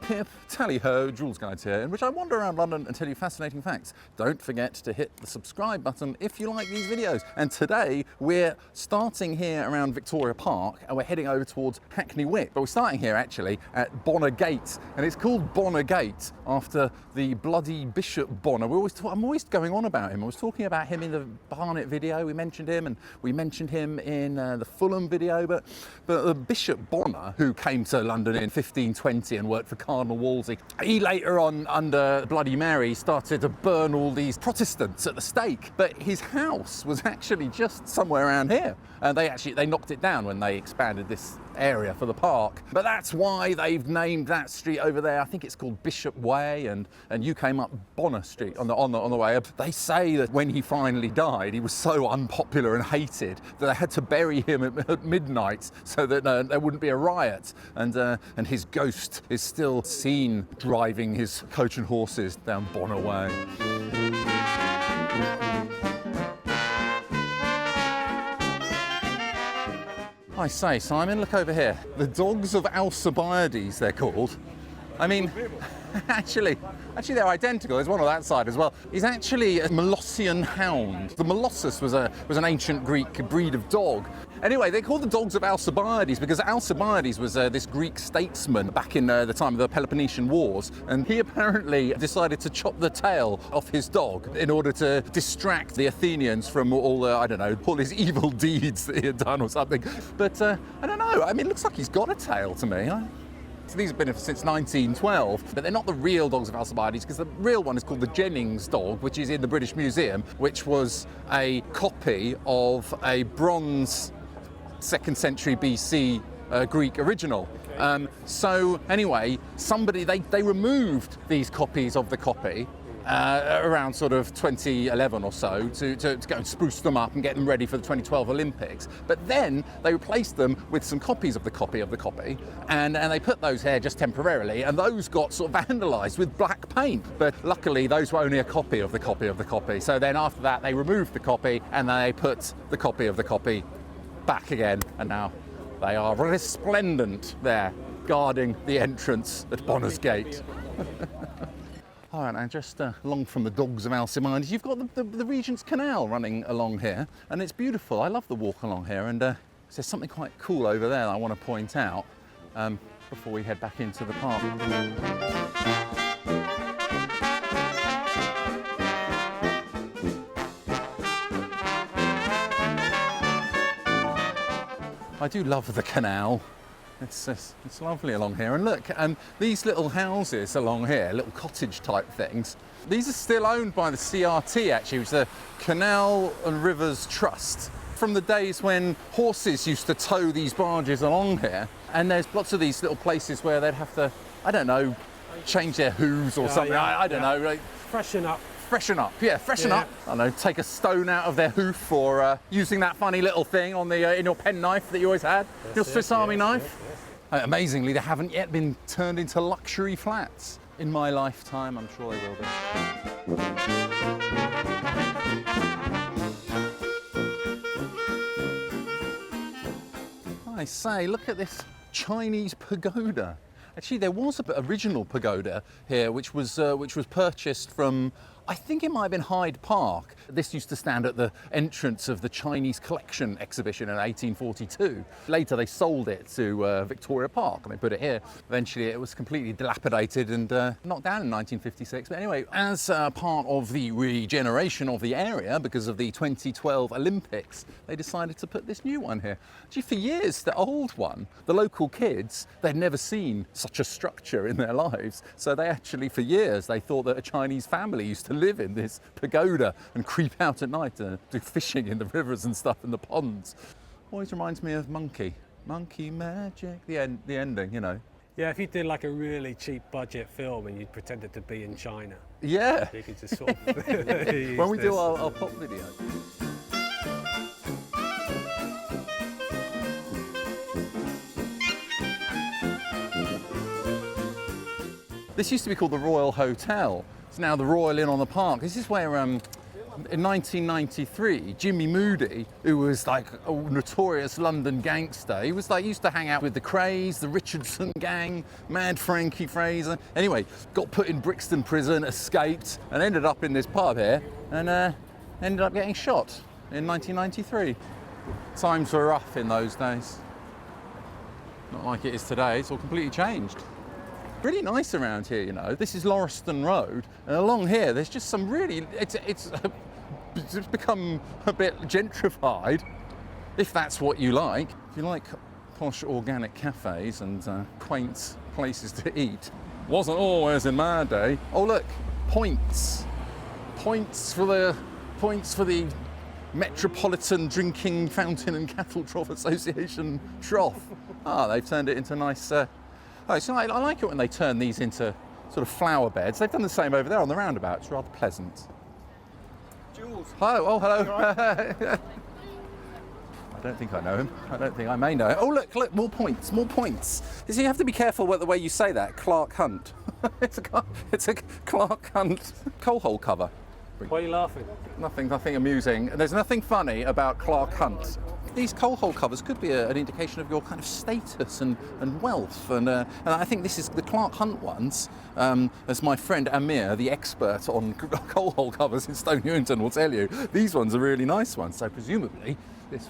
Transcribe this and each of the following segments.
Pip, tally-ho, Jules Guides here, in which I wander around London and tell you fascinating facts. Don't forget to hit the subscribe button if you like these videos. And today we're starting here around Victoria Park and we're heading over towards Hackney Wick. But we're starting here actually at Bonner Gate, and it's called Bonner Gate after the bloody Bishop Bonner. I'm always going on about him. I was talking about him in the Barnet video. We mentioned him, and we mentioned him in the Fulham video. But the Bishop Bonner, who came to London in 1520 and worked for Cardinal Wolsey, he later on, under Bloody Mary, started to burn all these Protestants at the stake. But his house was actually just somewhere around here. And they knocked it down when they expanded this area for the park. But that's why they've named that street over there. I think it's called Bishop Way, and you came up Bonner Street on the way up. They say that when he finally died, he was so unpopular and hated that they had to bury him at midnight so that there wouldn't be a riot. And his ghost is still seen driving his coach and horses down Bonner Way. I say, Simon, look over here. The dogs of Alcibiades, they're called. I mean, actually they're identical. There's one on that side as well. He's actually a Molossian hound. The Molossus was an ancient Greek breed of dog. Anyway, they're called the dogs of Alcibiades because Alcibiades was this Greek statesman back in the time of the Peloponnesian Wars, and he apparently decided to chop the tail off his dog in order to distract the Athenians from all his evil deeds that he had done or something. But I don't know. I mean, it looks like he's got a tail to me. So these have been since 1912, but they're not the real dogs of Alcibiades because the real one is called the Jennings dog, which is in the British Museum, which was a copy of a bronze 2nd century BC Greek original. So anyway, they removed these copies of the copy around sort of 2011 or so to go and spruce them up and get them ready for the 2012 Olympics. But then they replaced them with some copies of the copy of the copy, and they put those here just temporarily, and those got sort of vandalised with black paint. But luckily those were only a copy of the copy of the copy. So then after that they removed the copy and they put the copy of the copy back again, and now they are resplendent there, guarding the entrance at Bonner's Gate. All right, and just along from the dogs of Alcibiades, you've got the Regent's Canal running along here, and it's beautiful. I love the walk along here, and there's something quite cool over there that I want to point out before we head back into the park. I do love the canal. It's lovely along here. And look, these little houses along here, little cottage type things, these are still owned by the CRT actually, which is the Canal and Rivers Trust. From the days when horses used to tow these barges along here, and there's lots of these little places where they'd have to, I don't know, change their hooves or something, I don't know. Like, freshen up, I don't know, take a stone out of their hoof, or using that funny little thing on the in your penknife that you always had, your Swiss Army knife. Amazingly, they haven't yet been turned into luxury flats. In my lifetime, I'm sure they will be. I say, look at this Chinese pagoda. Actually, there was an original pagoda here, which was purchased from, I think it might have been Hyde Park. This used to stand at the entrance of the Chinese Collection exhibition in 1842. Later, they sold it to Victoria Park, and they put it here. Eventually, it was completely dilapidated and knocked down in 1956. But anyway, as part of the regeneration of the area, because of the 2012 Olympics, they decided to put this new one here. Actually, for years, the old one, the local kids, they'd never seen such a structure in their lives. So they actually, for years, they thought that a Chinese family used to live in this pagoda and creep out at night to do fishing in the rivers and stuff in the ponds. Always reminds me of Monkey Magic, the ending, you know. Yeah, if you did like a really cheap budget film and you pretended to be in China. Yeah. You could just sort of when we do our pop video. This used to be called the Royal Hotel. It's now the Royal Inn on the Park. This is where in 1993, Jimmy Moody, who was like a notorious London gangster, he was like, used to hang out with the Crays, the Richardson gang, Mad Frankie Fraser. Anyway, got put in Brixton prison, escaped, and ended up in this pub here, and ended up getting shot in 1993. Times were rough in those days. Not like it is today, it's all completely changed. Really nice around here, you know. This is Lauriston Road, and along here there's just some really, it's become a bit gentrified, if that's what you like. If you like posh organic cafes and quaint places to eat. Wasn't always in my day. Oh look, points for the Metropolitan Drinking Fountain and Cattle Trough Association trough. Ah, they've turned it into nice. So I like it when they turn these into sort of flower beds. They've done the same over there on the roundabout. It's rather pleasant. Jules. Hello. Oh, hello. Right. I don't think I know him. I don't think I may know him. Oh, look, more points. You see, you have to be careful with the way you say that. Clark Hunt. it's a Clark Hunt coal hole cover. Why are you laughing? Nothing amusing. There's nothing funny about Clark Hunt. These coal hole covers could be an indication of your kind of status and wealth. And I think this is the Clark Hunt ones. As my friend Amir, the expert on coal hole covers in Stow Newington, will tell you, these ones are really nice ones. So presumably, this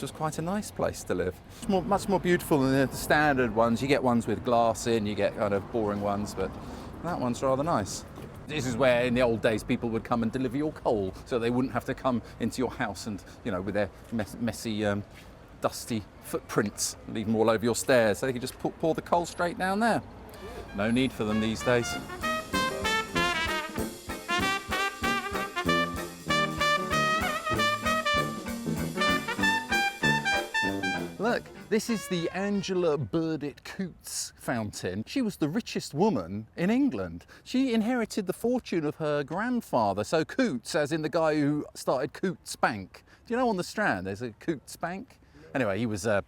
was quite a nice place to live. Much more beautiful than the standard ones. You get ones with glass in, you get kind of boring ones, but that one's rather nice. This is where, in the old days, people would come and deliver your coal, so they wouldn't have to come into your house and, you know, with their messy, dusty footprints, leave them all over your stairs. So they could just pour the coal straight down there. No need for them these days. Look, this is the Angela Burdett Coots Fountain. She was the richest woman in England. She inherited the fortune of her grandfather. So Coots, as in the guy who started Coots Bank. Do you know on the Strand there's a Coots Bank? Anyway, he was a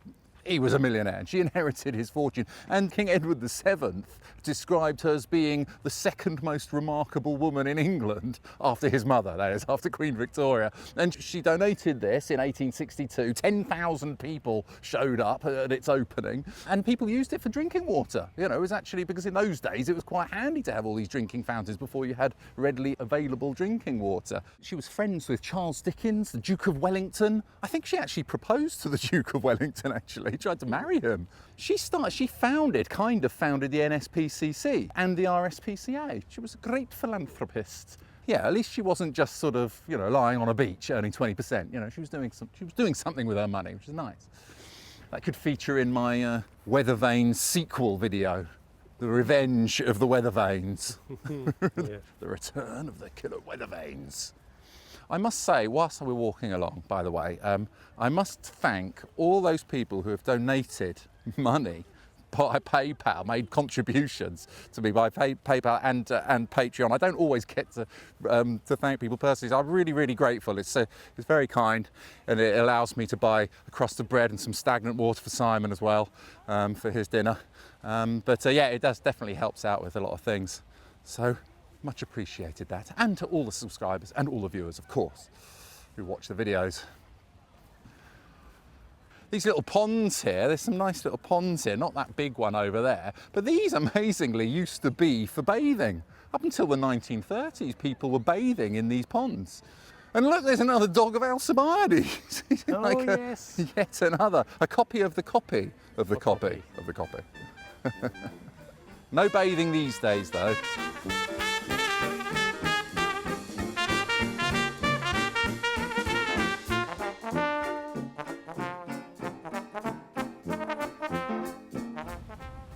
millionaire and she inherited his fortune. And King Edward VII described her as being the second most remarkable woman in England after his mother, that is, after Queen Victoria. And she donated this in 1862. 10,000 people showed up at its opening and people used it for drinking water. You know, it was actually because in those days it was quite handy to have all these drinking fountains before you had readily available drinking water. She was friends with Charles Dickens, the Duke of Wellington. I think she actually proposed to the Duke of Wellington, actually. He tried to marry him. She founded the NSPCC and the RSPCA. She was a great philanthropist. Yeah, at least she wasn't just sort of, you know, lying on a beach earning 20%. You know, she was doing something with her money, which is nice. That could feature in my Weather Vanes sequel video, The Revenge of the Weather Vanes. The Return of the Killer Weather Vanes. I must say, whilst we're walking along, by the way, I must thank all those people who have donated money by PayPal, made contributions to me by PayPal and Patreon. I don't always get to thank people personally, so I'm really, really grateful. It's very kind, and it allows me to buy a crust of bread and some stagnant water for Simon as well, for his dinner. Yeah, it definitely helps out with a lot of things. So, much appreciated that. And to all the subscribers and all the viewers, of course, who watch the videos. These little ponds here, there's some nice little ponds here, not that big one over there, but these amazingly used to be for bathing. Up until the 1930s, people were bathing in these ponds. And look, there's another dog of Alcibiades. Yes. Yet another, a copy of the copy of the copy of the copy. No bathing these days, though.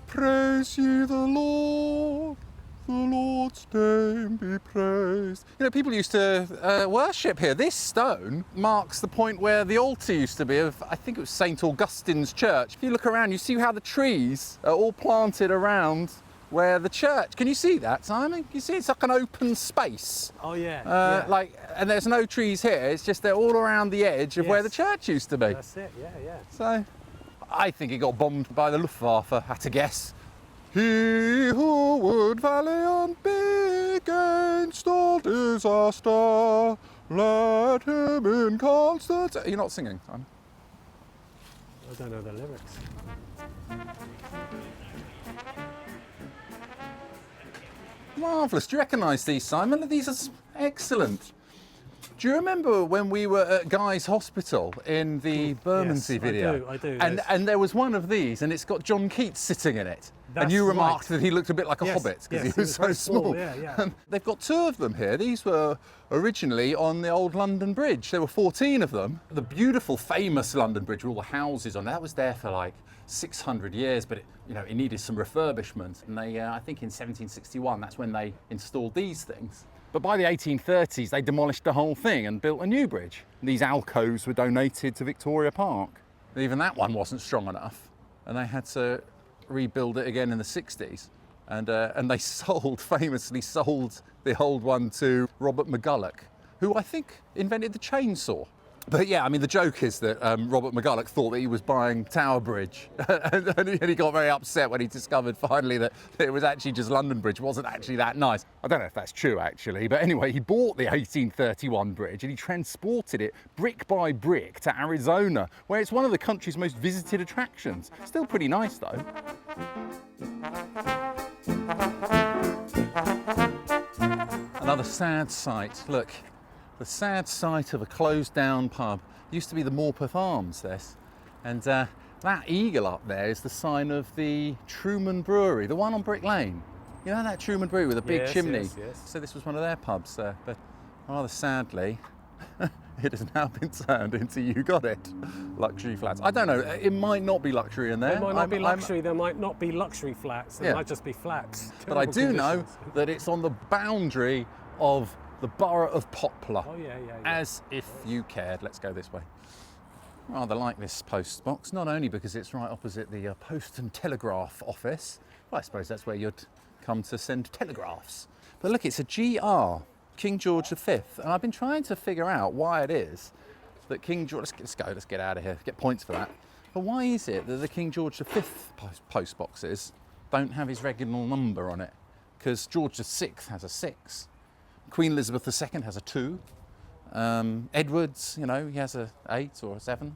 Praise ye the Lord's name be praised. You know, people used to worship here. This stone marks the point where the altar used to be of, I think it was St. Augustine's Church. If you look around, you see how the trees are all planted around where the church. Can you see that, Simon? Can you see it's like an open space? Oh yeah. And there's no trees here. It's just they're all around the edge of where the church used to be. That's it. Yeah. So, I think it got bombed by the Luftwaffe, I had to guess. He who would valiant be against all disaster Let him in constant. You're not singing, Simon. I don't know the lyrics. Marvellous. Do you recognise these, Simon? These are excellent. Do you remember when we were at Guy's Hospital in the Bermondsey Yes, video? I do. And there was one of these, and it's got John Keats sitting in it. And you remarked that he looked a bit like a hobbit because he was so very small. Yeah. They've got 2 of them here. These were originally on the old London Bridge. There were 14 of them. The beautiful, famous London Bridge with all the houses on it, that was there for like 600 years, but it needed some refurbishment. And they, I think in 1761, that's when they installed these things. But by the 1830s, they demolished the whole thing and built a new bridge. These alcoves were donated to Victoria Park. Even that one wasn't strong enough, and they had to rebuild it again in the 60s. And they famously sold the old one to Robert McGulloch, who I think invented the chainsaw. But yeah, I mean, the joke is that Robert McGulloch thought that he was buying Tower Bridge, and he got very upset when he discovered finally that it was actually just London Bridge. It wasn't actually that nice. I don't know if that's true, actually, but anyway, he bought the 1831 bridge and he transported it brick by brick to Arizona, where it's one of the country's most visited attractions. Still pretty nice, though. Another sad sight. Look. The sad sight of a closed down pub. Used to be the Morpeth Arms, this. And that eagle up there is the sign of the Truman Brewery, the one on Brick Lane. You know that Truman Brewery with a big chimney? Yes. So this was one of their pubs, but rather sadly, it has now been turned into, you got it, luxury flats. I don't know, it might not be luxury in there. There might not be luxury, there might not be luxury flats, there might just be flats. But I do know that it's on the boundary of the borough of Poplar. Oh, yeah. As if you cared. Let's go this way. Rather like this post box, not only because it's right opposite the Post and Telegraph office. Well, I suppose that's where you'd come to send telegraphs. But look, it's a GR, King George V. And I've been trying to figure out why it is that King George... Let's get out of here, get points for that. But why is it that the King George V post boxes don't have his regnal number on it? Because George VI has a 6. Queen Elizabeth II has a 2. Edwards, he has a 8 or a 7.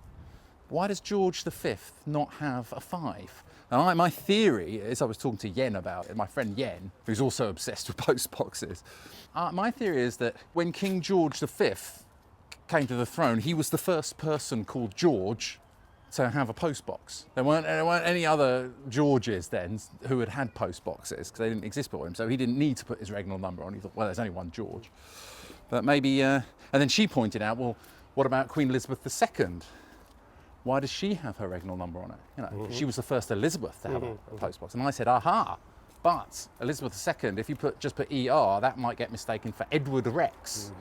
Why does George V not have a 5? Now, my theory is, I was talking to Yen about it, my friend Yen, who's also obsessed with post boxes. My theory is that when King George V came to the throne, he was the first person called George to have a post box. There weren't any other Georges then who had post boxes because they didn't exist before him, so he didn't need to put his regnal number on. He thought, well, there's only one George. But maybe, and then she pointed out, well, what about Queen Elizabeth II? Why does she have her regnal number on it? She was the first Elizabeth to have a post box. And I said, aha, but Elizabeth II, if you just put ER, that might get mistaken for Edward Rex.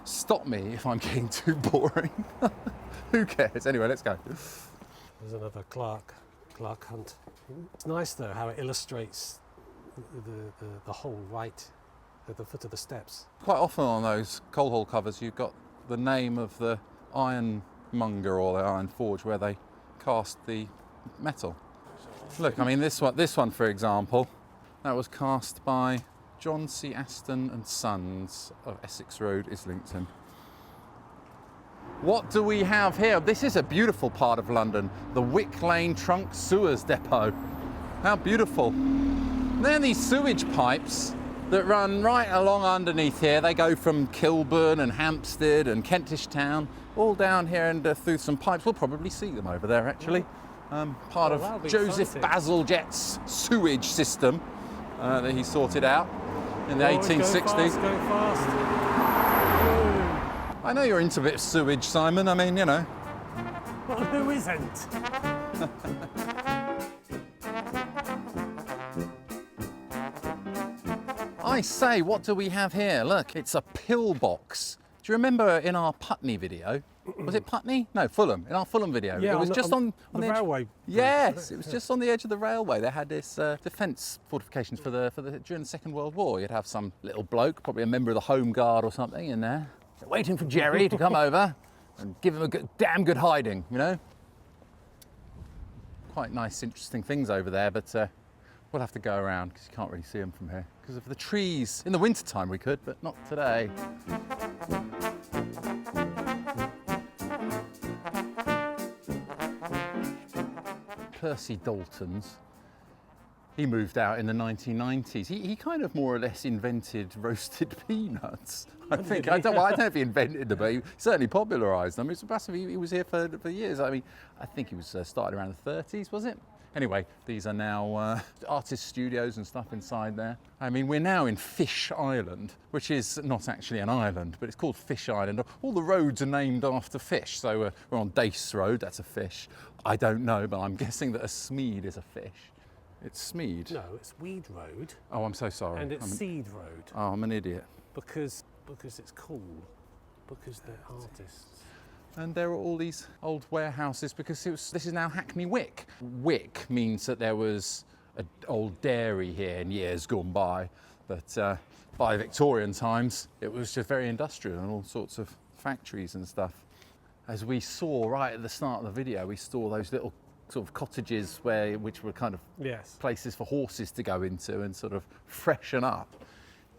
Stop me if I'm getting too boring. Who cares? Anyway, let's go. There's another Clark Hunt. It's nice though how it illustrates the hole right at the foot of the steps. Quite often on those coal hole covers you've got the name of the ironmonger or the iron forge where they cast the metal. Look, I mean this one for example, that was cast by John C. Aston and Sons of Essex Road, Islington. What do we have here? This is a beautiful part of London, the Wick Lane Trunk Sewers Depot. How beautiful. And then these sewage pipes that run right along underneath here. They go from Kilburn and Hampstead and Kentish Town, all down here and through some pipes. We'll probably see them over there actually. Part of Joseph Bazalgette's sewage system that he sorted out in the 1860s. Go fast. I know you're into a bit of sewage, Simon. I mean, Well, who isn't? I say, what do we have here? Look, it's a pillbox. Do you remember in our Putney video? Was it Putney? No, Fulham. In our Fulham video. Yeah, it was just on the edge. railway. Yes, it was just on the edge of the railway. They had this defence fortifications for during the Second World War. You'd have some little bloke, probably a member of the Home Guard or something, in there, waiting for Jerry to come over and give him a damn good hiding, Quite nice, interesting things over there, but We'll have to go around because you can't really see them from here because of the trees. In the wintertime we could, but not today. Percy Dalton's. He moved out in the 1990s. He kind of more or less invented roasted peanuts. I think. I don't know if he invented them, but he certainly popularised them. It's massive. He was here for years. I mean, I think he was started around the 30s, was it? Anyway, these are now artist studios and stuff inside there. I mean, we're now in Fish Island, which is not actually an island, but it's called Fish Island. All the roads are named after fish. So we're on Dace Road, that's a fish. I don't know, but I'm guessing that a Smead is a fish. It's Smead. No, it's Weed Road. Oh, I'm so sorry. And it's Seed Road. Oh, I'm an idiot. Because it's cool. Because they're artists. And there are all these old warehouses because this is now Hackney Wick. Wick means that there was an old dairy here in years gone by, but by Victorian times it was just very industrial and all sorts of factories and stuff. As we saw right at the start of the video, we saw those little sort of cottages which were kind of places for horses to go into and sort of freshen up.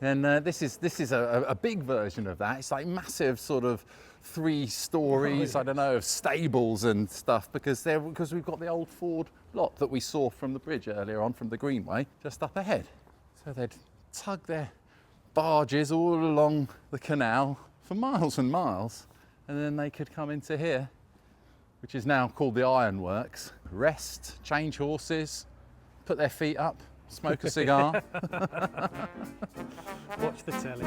And this is a big version of that. It's like massive sort of 3 stories, I don't know, of stables and stuff because we've got the old Ford lot that we saw from the bridge earlier on from the Greenway just up ahead. So they'd tug their barges all along the canal for miles and miles, and then they could come into here, which is now called the Ironworks, rest, change horses, put their feet up, smoke a cigar. Watch the telly.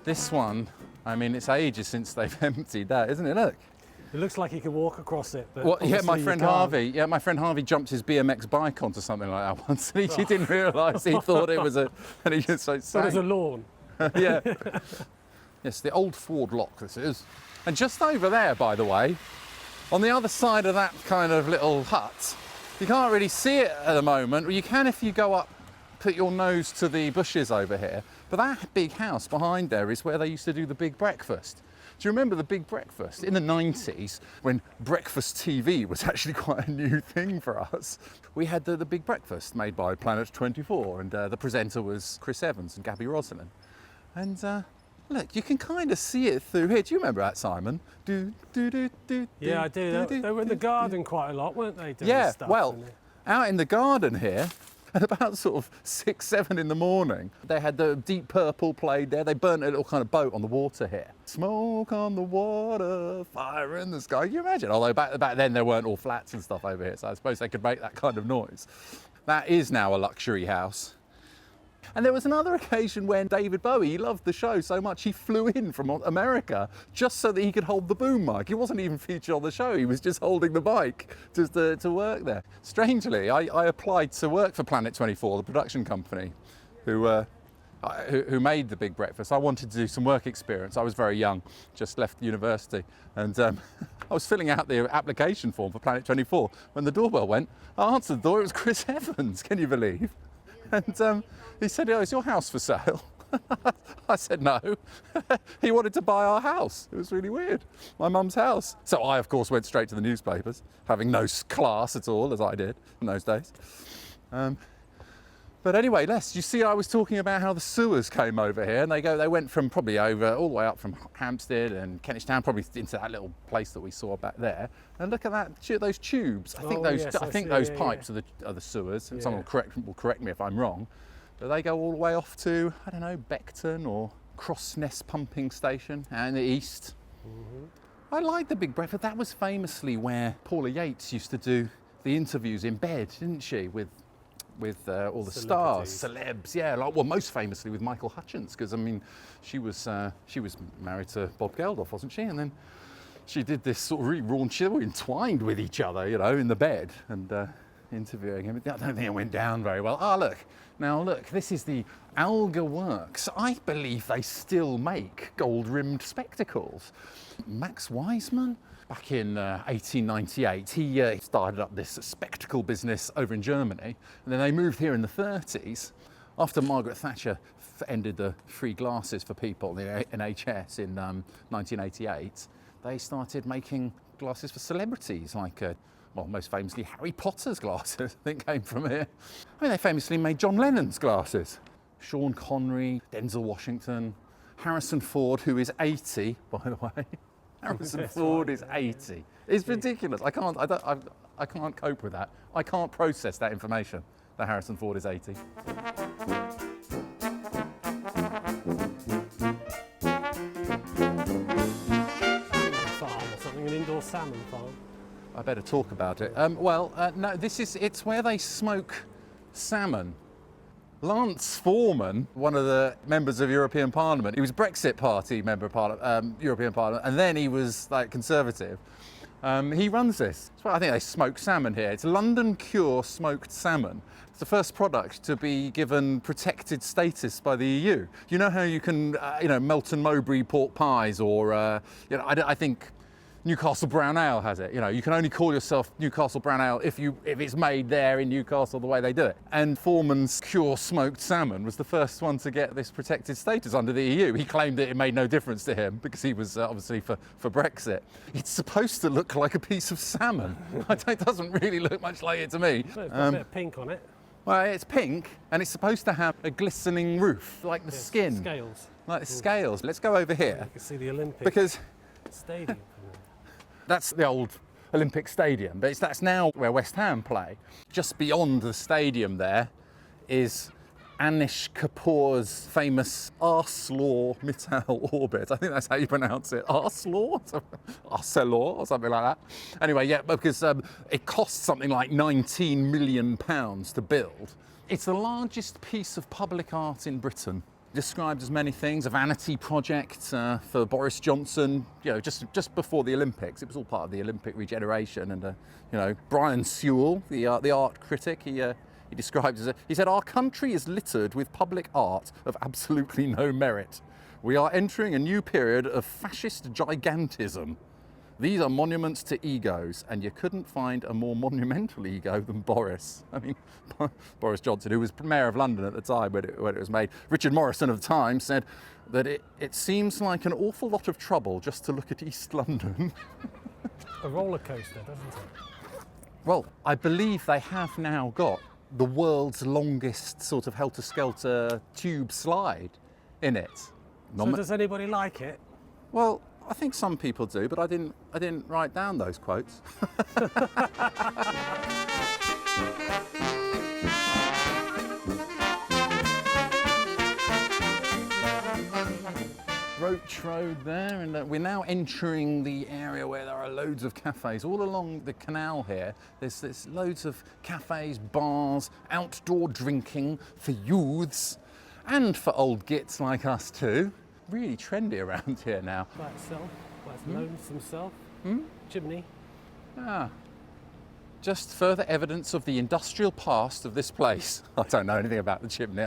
This one, I mean, it's ages since they've emptied that, isn't it? Look. It looks like you can walk across it. But well, yeah, my friend Harvey jumped his BMX bike onto something like that once, and he didn't realise. He thought it was a, and he just like it was a lawn. Yeah. Yes, the old Ford lock. This is, and just over there, by the way, on the other side of that kind of little hut, you can't really see it at the moment. You can if you go up, put your nose to the bushes over here. But that big house behind there is where they used to do the big breakfast. Do you remember the big breakfast? In the 90s, when breakfast TV was actually quite a new thing for us, we had the big breakfast made by Planet 24, and the presenter was Chris Evans and Gabby Roslin. And look, you can kind of see it through here. Do you remember that, Simon? Yeah, I do. They were in the garden quite a lot, weren't they? Doing stuff, well, out in the garden here, at about sort of 6, 7 in the morning, they had the Deep Purple played there. They burnt a little kind of boat on the water here. Smoke on the water, fire in the sky. Can you imagine? Although back then there weren't all flats and stuff over here, so I suppose they could make that kind of noise. That is now a luxury house. And there was another occasion when David Bowie, he loved the show so much he flew in from America just so that he could hold the boom mic. He wasn't even featured on the show, he was just holding the mic just to work there. Strangely, I applied to work for Planet 24, the production company, who made the Big Breakfast. I wanted to do some work experience. I was very young, just left university, and I was filling out the application form for Planet 24 when the doorbell went. I answered the door, it was Chris Evans, can you believe? And he said, "Oh, is your house for sale?" I said no. He wanted to buy our house. It was really weird. My mum's house. So I, of course, went straight to the newspapers, having no class at all, as I did in those days. But anyway, Les, you see I was talking about how the sewers came over here, and they went from probably over all the way up from Hampstead and Kentish Town, probably into that little place that we saw back there. And look at that, those tubes. I think those pipes are the sewers. And someone will correct me if I'm wrong. But they go all the way off to, I don't know, Beckton or Crossness Pumping Station out in the east. Mm-hmm. I like the Big Breakfast. That was famously where Paula Yates used to do the interviews in bed, didn't she, with all the stars, celebs, yeah. Most famously with Michael Hutchence, because I mean, she was married to Bob Geldof, wasn't she? And then she did this sort of really raunchy. They were entwined with each other, you know, in the bed and interviewing him. I don't think it went down very well. Look, this is the Alga Works. I believe they still make gold-rimmed spectacles. Max Wiseman, back in 1898, he started up this spectacle business over in Germany, and then they moved here in the 30s after Margaret Thatcher ended the free glasses for people in NHS in 1988. they started making glasses for celebrities, like, most famously Harry Potter's glasses, I think, came from here. I mean, they famously made John Lennon's glasses. Sean Connery, Denzel Washington, Harrison Ford, who is 80, by the way. Harrison Ford is 80. It's ridiculous. I can't cope with that. I can't process that information, that Harrison Ford is 80. An indoor salmon farm. I better talk about it. No, it's where they smoke salmon. Lance Foreman, one of the members of European Parliament, he was Brexit Party member of European Parliament, and then he was like Conservative. He runs this. So I think they smoke salmon here. It's London Cure smoked salmon. It's the first product to be given protected status by the EU. You know how you can, Melton Mowbray pork pies, or I think Newcastle Brown Ale has it. You can only call yourself Newcastle Brown Ale if it's made there in Newcastle the way they do it. And Foreman's Cure smoked salmon was the first one to get this protected status under the EU. He claimed that it made no difference to him because he was obviously for Brexit. It's supposed to look like a piece of salmon. It doesn't really look much like it to me. Well, it's got a bit of pink on it. Well, it's pink and it's supposed to have a glistening roof, like the skin. Scales. Like the scales. Let's go over here. You can see the Olympic stadium. That's the old Olympic Stadium, but that's now where West Ham play. Just beyond the stadium there is Anish Kapoor's famous ArcelorMittal orbit. I think that's how you pronounce it. Arcelor or something like that. Anyway, yeah, because it cost something like £19 million to build. It's the largest piece of public art in Britain. Described as many things, a vanity project for Boris Johnson, just before the Olympics. It was all part of the Olympic regeneration. And, Brian Sewell, the art critic, he described it as he said, "Our country is littered with public art of absolutely no merit. We are entering a new period of fascist gigantism. These are monuments to egos, and you couldn't find a more monumental ego than Boris." I mean, Boris Johnson, who was Mayor of London at the time when it was made. Richard Morrison of the Times said that it seems like an awful lot of trouble just to look at East London. A roller coaster, doesn't it? Well, I believe they have now got the world's longest sort of helter-skelter tube slide in it. So does anybody like it? Well, I think some people do, but I didn't write down those quotes. Roach Road there, and we're now entering the area where there are loads of cafes. All along the canal here, there's loads of cafes, bars, outdoor drinking for youths, and for old gits like us too. Really trendy around here now. By itself, by its lonesome self. Chimney. Just further evidence of the industrial past of this place. I don't know anything about the chimney.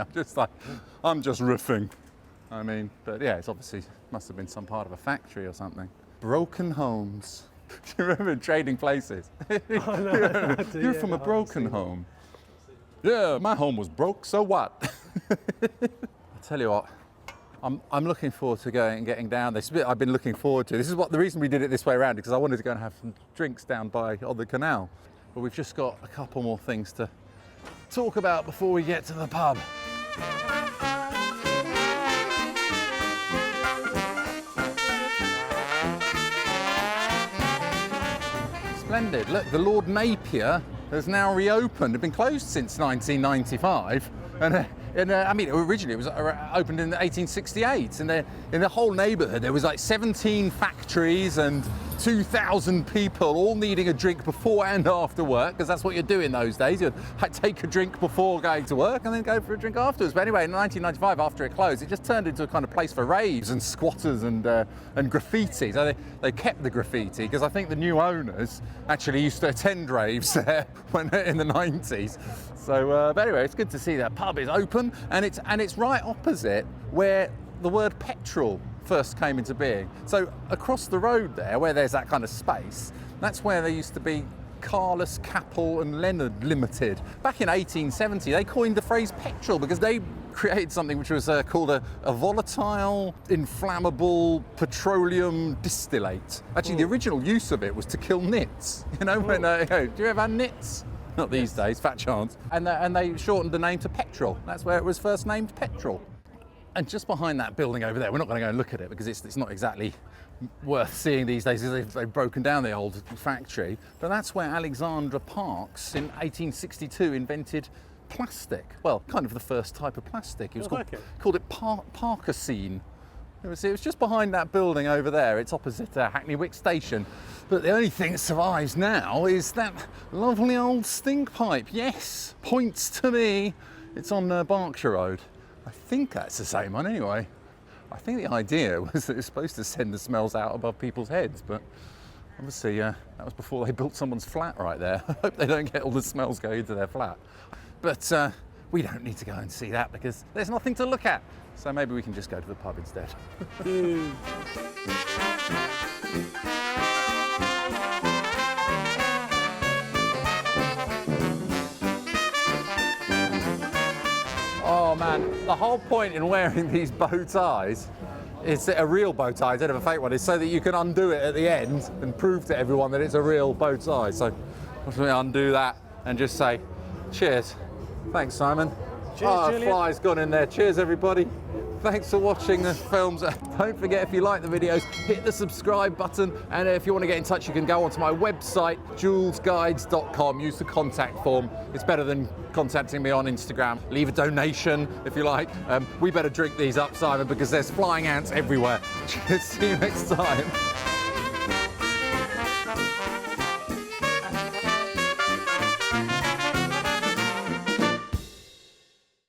I'm just riffing. I mean, but yeah, it's obviously must have been some part of a factory or something. Broken homes. Do you remember Trading Places? Oh, no, You're from a broken home. Yeah, my home was broke, so what? I tell you what. I'm looking forward to going and getting down. This bit I've been looking forward to. This is the reason we did it this way around, because I wanted to go and have some drinks down on the canal. But we've just got a couple more things to talk about before we get to the pub. Splendid. Look, the Lord Napier has now reopened. It's been closed since 1995. I mean, originally it was opened in 1868, and in the whole neighbourhood there was like 17 factories and 2,000 people all needing a drink before and after work, because that's what you'd do in those days. You'd take a drink before going to work and then go for a drink afterwards. But anyway, in 1995, after it closed, it just turned into a kind of place for raves and squatters and graffiti. So they kept the graffiti, because I think the new owners actually used to attend raves there in the 90s. So, but anyway, it's good to see that pub is open, and it's right opposite where the word petrol first came into being. So across the road there, where there's that kind of space, that's where there used to be Carless, Capel and Leonard Limited. Back in 1870, they coined the phrase petrol because they created something which was called a volatile, inflammable petroleum distillate. Actually, the original use of it was to kill nits. You know, when do you ever have nits? Not these days, fat chance. And they shortened the name to petrol. That's where it was first named petrol. And just behind that building over there, we're not going to go and look at it because it's not exactly worth seeing these days because they've broken down the old factory. But that's where Alexandra Parkes in 1862 invented plastic. Well, kind of the first type of plastic. It was called it Parkesine. It was just behind that building over there. It's opposite Hackney Wick station. But the only thing that survives now is that lovely old stink pipe. Yes, points to me. It's on Berkshire Road. I think that's the same one anyway. I think the idea was that it's supposed to send the smells out above people's heads, but obviously that was before they built someone's flat right there. I hope they don't get all the smells going into their flat. But we don't need to go and see that because there's nothing to look at. So maybe we can just go to the pub instead. Oh man, the whole point in wearing these bow ties, is a real bow tie instead of a fake one, is so that you can undo it at the end and prove to everyone that it's a real bow tie. So I'm going to undo that and just say, cheers. Thanks, Simon. Cheers, Julian. Fly's gone in there. Cheers, everybody. Thanks for watching the films. Don't forget, if you like the videos, hit the subscribe button. And if you want to get in touch, you can go onto my website, joolzguides.com. Use the contact form. It's better than contacting me on Instagram. Leave a donation if you like. We better drink these up, Simon, because there's flying ants everywhere. See you next time.